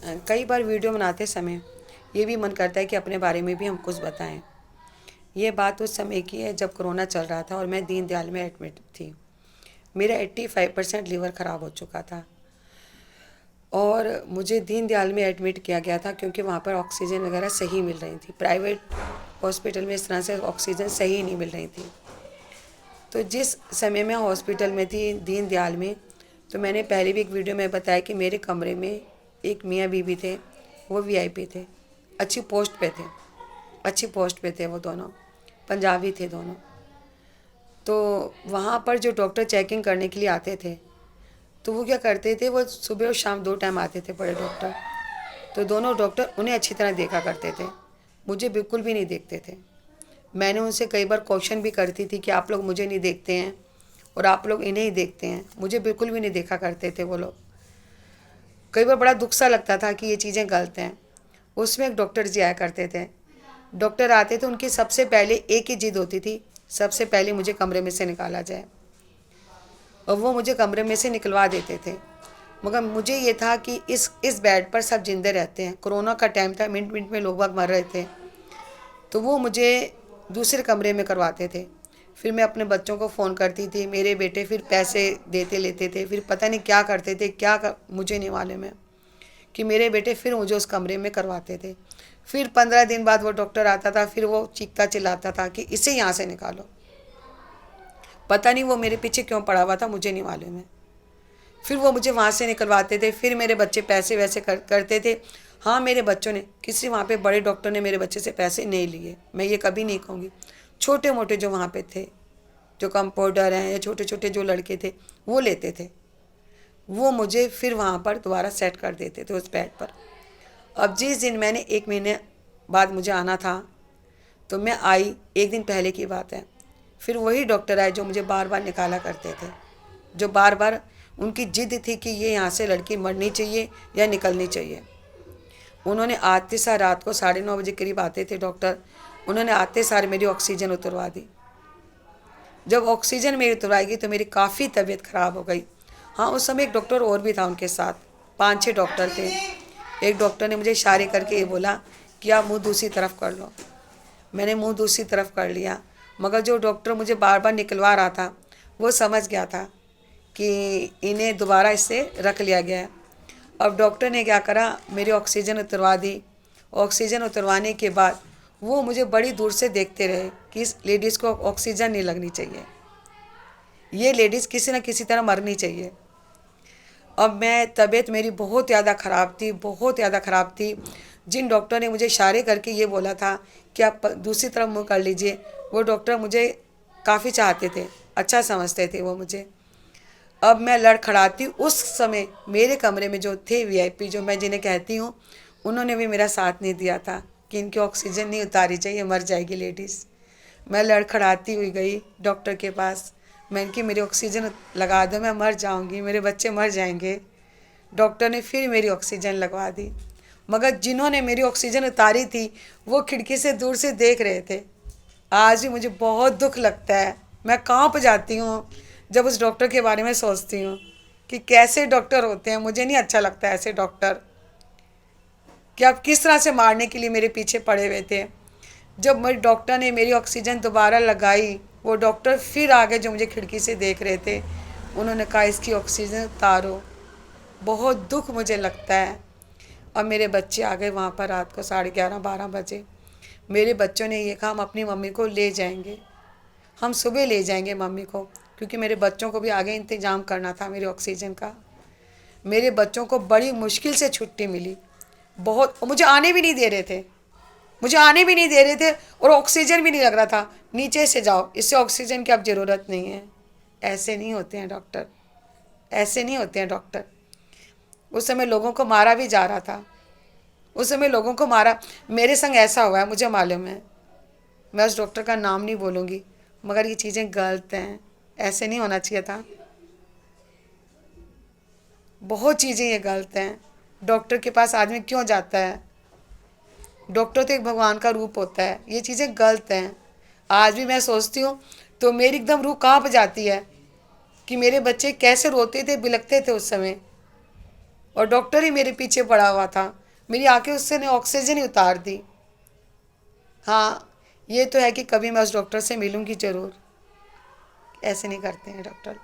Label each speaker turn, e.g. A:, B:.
A: कई बार वीडियो बनाते समय ये भी मन करता है कि अपने बारे में भी हम कुछ बताएं। ये बात उस समय की है जब कोरोना चल रहा था और मैं दीनदयाल में एडमिट थी। मेरा 85% लीवर ख़राब हो चुका था और मुझे दीनदयाल में एडमिट किया गया था क्योंकि वहाँ पर ऑक्सीजन वगैरह सही मिल रही थी। प्राइवेट हॉस्पिटल में इस तरह से ऑक्सीजन सही नहीं मिल रही थी। तो जिस समय मैं हॉस्पिटल में थी दीनदयाल में, तो मैंने पहले भी एक वीडियो में बताया कि मेरे कमरे में एक मियाँ बीवी थे। वो वीआईपी थे, अच्छी पोस्ट पे थे, अच्छी पोस्ट पे थे वो दोनों, पंजाबी थे दोनों। तो वहाँ पर जो डॉक्टर चेकिंग करने के लिए आते थे, तो वो क्या करते थे, वो सुबह और शाम 2 टाइम आते थे बड़े डॉक्टर। तो दोनों डॉक्टर उन्हें अच्छी तरह देखा करते थे, मुझे बिल्कुल भी नहीं देखते थे। मैंने उनसे कई बार क्वेश्चन भी करती थी कि आप लोग मुझे नहीं देखते हैं और आप लोग इन्हें ही देखते हैं, मुझे बिल्कुल भी नहीं देखा करते थे वो लोग। कई बार बड़ा दुख सा लगता था कि ये चीज़ें गलत हैं। उसमें एक डॉक्टर जी आया करते थे। डॉक्टर आते थे, उनकी सबसे पहले एक ही जिद होती थी, सबसे पहले मुझे कमरे में से निकाला जाए। और वो मुझे कमरे में से निकलवा देते थे। मगर मुझे ये था कि इस बेड पर सब जिंदे रहते हैं। कोरोना का टाइम था, मिनट मिनट में लोग बाग मर रहे थे। तो वो मुझे दूसरे कमरे में करवाते थे। फिर मैं अपने बच्चों को फ़ोन करती थी, मेरे बेटे फिर पैसे देते लेते थे, फिर पता नहीं क्या करते थे, मुझे नहीं मालूम है कि मेरे बेटे फिर मुझे उस कमरे में करवाते थे। फिर 15 दिन बाद वो डॉक्टर आता था, फिर वो चीखता चिल्लाता था कि इसे यहाँ से निकालो। पता नहीं वो मेरे पीछे क्यों पड़ा हुआ था, मुझे नहीं मालूम है। फिर वो मुझे वहाँ से निकलवाते थे। फिर मेरे बच्चे पैसे वैसे करते थे। हाँ, मेरे बच्चों ने, किसी वहाँ पे बड़े डॉक्टर ने मेरे बच्चे से पैसे नहीं लिए, मैं ये कभी नहीं कहूँगी। छोटे मोटे जो वहाँ पे थे, जो कंपाउंडर हैं या छोटे छोटे जो लड़के थे, वो लेते थे। वो मुझे फिर वहाँ पर दोबारा सेट कर देते थे उस बेड पर। अब जिस दिन मैंने 1 महीने बाद मुझे आना था, तो मैं आई, एक दिन पहले की बात है। फिर वही डॉक्टर आए जो मुझे बार बार निकाला करते थे, जो बार बार उनकी जिद थी कि ये यहाँ से लड़की मरनी चाहिए या निकलनी चाहिए। उन्होंने आते सार, रात को 9:30 बजे करीब आते थे डॉक्टर, उन्होंने आते सार मेरी ऑक्सीजन उतरवा दी। जब ऑक्सीजन मेरी उतरवाई गई तो मेरी काफ़ी तबीयत ख़राब हो गई। हाँ, उस समय एक डॉक्टर और भी था उनके साथ, 5-6 डॉक्टर थे। एक डॉक्टर ने मुझे इशारे करके ये बोला कि आप मुँह दूसरी तरफ कर लो। मैंने मुँह दूसरी तरफ कर लिया, मगर जो डॉक्टर मुझे बार बार निकलवा रहा था वो समझ गया था कि इन्हें दोबारा इससे रख लिया गया है। अब डॉक्टर ने क्या करा, मेरी ऑक्सीजन उतरवा दी। ऑक्सीजन उतरवाने के बाद वो मुझे बड़ी दूर से देखते रहे कि इस लेडीज़ को ऑक्सीजन नहीं लगनी चाहिए, ये लेडीज़ किसी न किसी तरह मरनी चाहिए। अब मैं, तबीयत मेरी बहुत ज़्यादा ख़राब थी, बहुत ज़्यादा ख़राब थी। जिन डॉक्टर ने मुझे इशारे करके ये बोला था कि आप दूसरी तरफ मुँह कर लीजिए, वो डॉक्टर मुझे काफ़ी चाहते थे, अच्छा समझते थे वो मुझे। अब मैं लड़खड़ाती, उस समय मेरे कमरे में जो थे वीआईपी, जो मैं जिन्हें कहती हूँ, उन्होंने भी मेरा साथ नहीं दिया था कि इनकी ऑक्सीजन नहीं उतारी चाहिए, मर जाएगी लेडीज़। मैं लड़खड़ाती हुई गई डॉक्टर के पास। मैं इनकी, मेरी ऑक्सीजन लगा दो, मैं मर जाऊंगी, मेरे बच्चे मर जाएंगे। डॉक्टर ने फिर मेरी ऑक्सीजन लगवा दी। मगर जिन्होंने मेरी ऑक्सीजन उतारी थी वो खिड़की से दूर से देख रहे थे। आज भी मुझे बहुत दुख लगता है, मैं कांप जाती हूँ जब उस डॉक्टर के बारे में सोचती हूँ कि कैसे डॉक्टर होते हैं। मुझे नहीं अच्छा लगता ऐसे डॉक्टर, कि आप किस तरह से मारने के लिए मेरे पीछे पड़े हुए थे। जब मेरे डॉक्टर ने मेरी ऑक्सीजन दोबारा लगाई, वो डॉक्टर फिर आगे जो मुझे खिड़की से देख रहे थे, उन्होंने कहा इसकी ऑक्सीजन उतारो। बहुत दुख मुझे लगता है। और मेरे बच्चे आ गए वहाँ पर रात को 11:30-12 बजे। मेरे बच्चों ने ये कहा हम अपनी मम्मी को ले जाएंगे, हम सुबह ले जाएंगे मम्मी को, क्योंकि मेरे बच्चों को भी आगे इंतज़ाम करना था मेरी ऑक्सीजन का। मेरे बच्चों को बड़ी मुश्किल से छुट्टी मिली, बहुत, मुझे आने भी नहीं दे रहे थे, मुझे आने भी नहीं दे रहे थे और ऑक्सीजन भी नहीं लग रहा था। नीचे से जाओ, इससे ऑक्सीजन की अब ज़रूरत नहीं है। ऐसे नहीं होते हैं डॉक्टर, ऐसे नहीं होते हैं डॉक्टर। उस समय लोगों को मारा भी जा रहा था, उस समय लोगों को मारा, मेरे संग ऐसा हुआ है, मुझे मालूम है। मैं उस डॉक्टर का नाम नहीं बोलूँगी, मगर ये चीज़ें गलत हैं, ऐसे नहीं होना चाहिए था। बहुत चीज़ें ये गलत हैं। डॉक्टर के पास आदमी क्यों जाता है? डॉक्टर तो एक भगवान का रूप होता है, ये चीज़ें गलत हैं। आज भी मैं सोचती हूँ तो मेरी एकदम रूह कांप जाती है कि मेरे बच्चे कैसे रोते थे, बिलखते थे उस समय। और डॉक्टर ही मेरे पीछे पड़ा हुआ था, मेरी आंखें उससे ने ऑक्सीजन ही उतार दी। हाँ, ये तो है कि कभी मैं उस डॉक्टर से मिलूंगी ज़रूर। ऐसे नहीं करते हैं डॉक्टर।